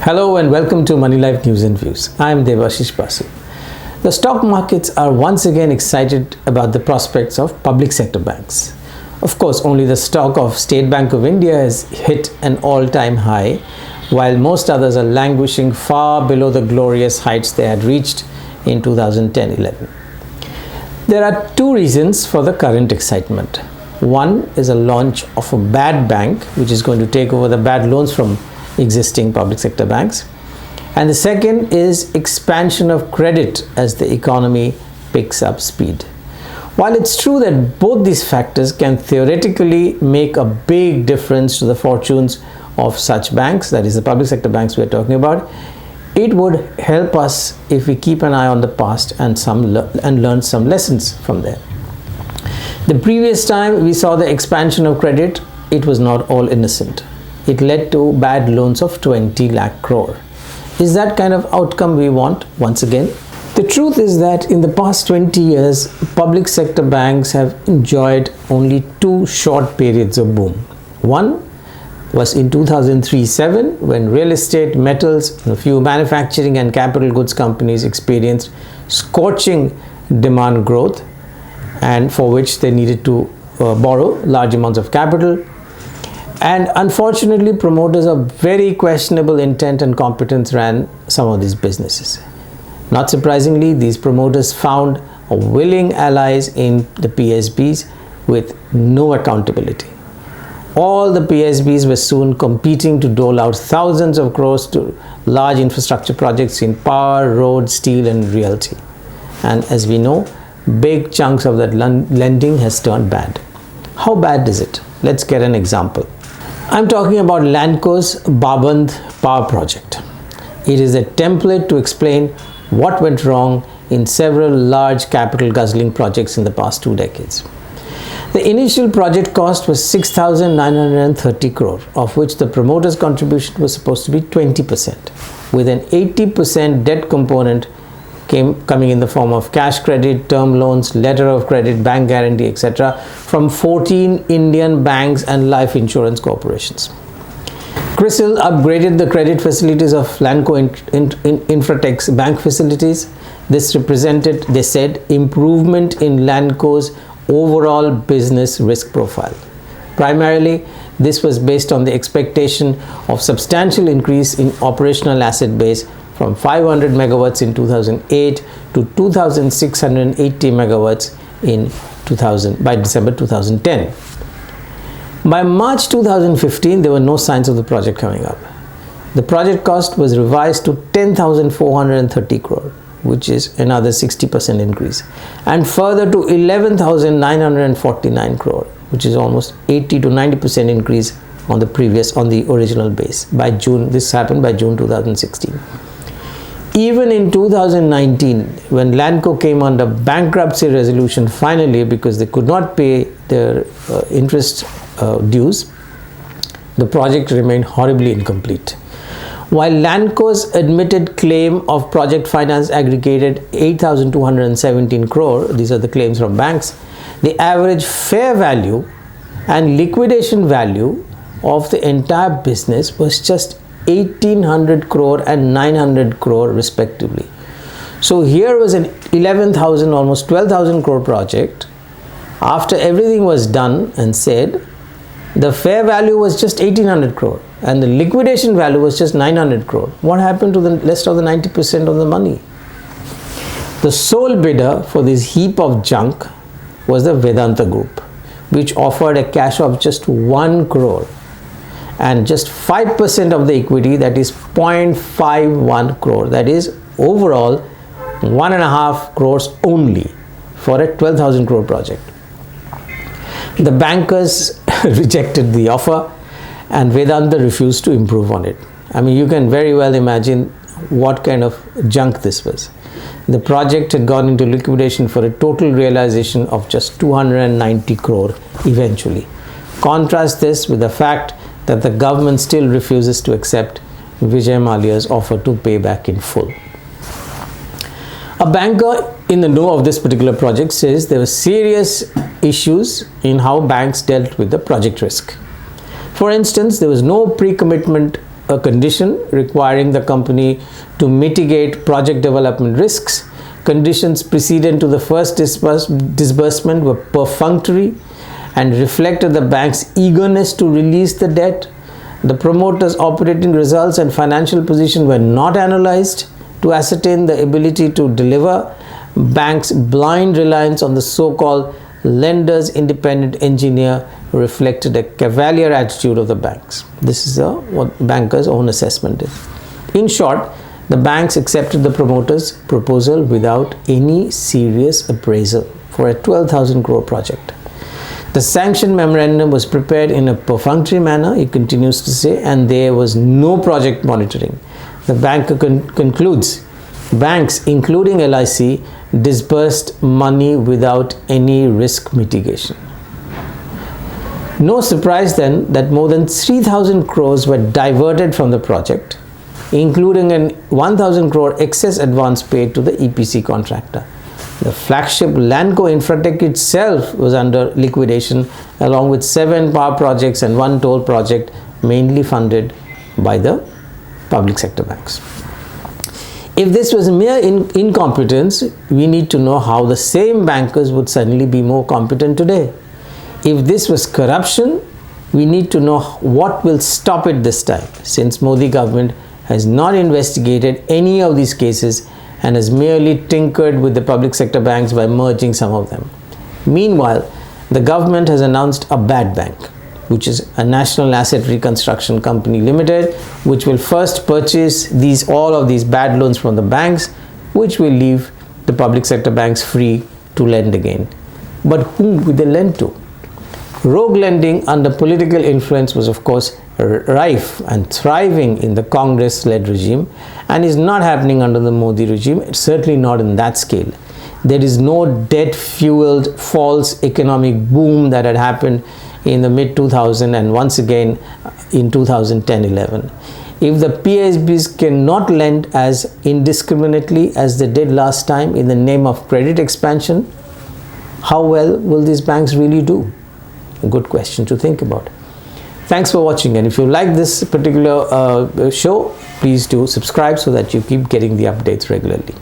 Hello and welcome to Moneylife News and Views. I am Debashis Basu. The stock markets are once again excited about the prospects of public sector banks. Of course, only the stock of State Bank of India has hit an all-time high, while most others are languishing far below the glorious heights they had reached in 2010-11. There are two reasons for the current excitement. One is a launch of a bad bank, which is going to take over the bad loans from existing public sector banks, and the second is expansion of credit as the economy picks up speed. While it's true that both these factors can theoretically make a big difference to the fortunes of such banks, that is the public sector banks we're talking about, it would help us if we keep an eye on the past and learn some lessons from there. The previous time we saw the expansion of credit, it was not all innocent. It led to bad loans of 20 lakh crore. Is that kind of outcome we want once again? The truth is that in the past 20 years, public sector banks have enjoyed only two short periods of boom. One was in 2003-07 when real estate, metals, a few manufacturing and capital goods companies experienced scorching demand growth, and for which they needed to borrow large amounts of capital. And unfortunately, promoters of very questionable intent and competence ran some of these businesses. Not surprisingly, these promoters found willing allies in the PSBs with no accountability. All the PSBs were soon competing to dole out thousands of crores to large infrastructure projects in power, road, steel and realty. And as we know, big chunks of that lending has turned bad. How bad is it? Let's get an example. I'm talking about Lanco's Baband power project. It is a template to explain what went wrong in several large capital guzzling projects in the past 2 decades. The initial project cost was 6,930 crore, of which the promoter's contribution was supposed to be 20%, with an 80% debt component coming in the form of cash credit, term loans, letter of credit, bank guarantee, etc. from 14 Indian banks and life insurance corporations. CRISIL upgraded the credit facilities of Lanco Infratech's bank facilities. This represented, they said, improvement in Lanco's overall business risk profile. Primarily, this was based on the expectation of substantial increase in operational asset base from 500 megawatts in 2008 to 2,680 megawatts by December 2010. By March 2015, there were no signs of the project coming up. The project cost was revised to 10,430 crore, which is another 60% increase, and further to 11,949 crore, which is almost 80 to 90% increase on the original base. By June, this happened by June 2016. Even in 2019, when Lanco came under bankruptcy resolution finally because they could not pay their interest dues, the project remained horribly incomplete. While Lanco's admitted claim of project finance aggregated 8,217 crore, these are the claims from banks, the average fair value and liquidation value of the entire business was just 1,800 crore and 900 crore respectively. So here was an 11,000, almost 12,000 crore project. After everything was done and said, the fair value was just 1,800 crore and the liquidation value was just 900 crore. What happened to the rest of the 90% of the money? The sole bidder for this heap of junk was the Vedanta Group, which offered a cash of just 1 crore and just 5% of the equity, that is 0.51 crore, that is overall 1.5 crores only for a 12,000 crore project. The bankers rejected the offer and Vedanta refused to improve on it. I mean, you can very well imagine what kind of junk this was. The project had gone into liquidation for a total realization of just 290 crore eventually. Contrast this with the fact that the government still refuses to accept Vijay Mallya's offer to pay back in full. A banker in the know of this particular project says there were serious issues in how banks dealt with the project risk. For instance, there was no pre-commitment a condition requiring the company to mitigate project development risks. Conditions precedent to the first disbursement were perfunctory and reflected the bank's eagerness to release the debt. The promoter's operating results and financial position were not analyzed to ascertain the ability to deliver. Bank's blind reliance on the so-called lender's independent engineer reflected a cavalier attitude of the banks. This is what bankers' own assessment is. In short, the banks accepted the promoter's proposal without any serious appraisal for a 12,000 crore project. The sanction memorandum was prepared in a perfunctory manner, he continues to say, and there was no project monitoring. The banker concludes, banks, including LIC, disbursed money without any risk mitigation. No surprise then that more than 3,000 crores were diverted from the project, including an 1,000 crore excess advance paid to the EPC contractor. The flagship Lanco Infratech itself was under liquidation, along with 7 power projects and 1 toll project, mainly funded by the public sector banks. If this was mere incompetence, we need to know how the same bankers would suddenly be more competent today. If this was corruption, we need to know what will stop it this time, since Modi government has not investigated any of these cases and has merely tinkered with the public sector banks by merging some of them. Meanwhile, the government has announced a bad bank, which is a National Asset Reconstruction Company Limited, which will first purchase all of these bad loans from the banks, which will leave the public sector banks free to lend again. But whom will they lend to? Rogue lending under political influence was, of course, rife and thriving in the Congress-led regime and is not happening under the Modi regime, certainly not in that scale. There is no debt-fueled false economic boom that had happened in the mid-2000s and once again in 2010-11. If the PSBs cannot lend as indiscriminately as they did last time in the name of credit expansion, how well will these banks really do? A good question to think about. Thanks for watching, and if you like this particular show, please do subscribe so that you keep getting the updates regularly.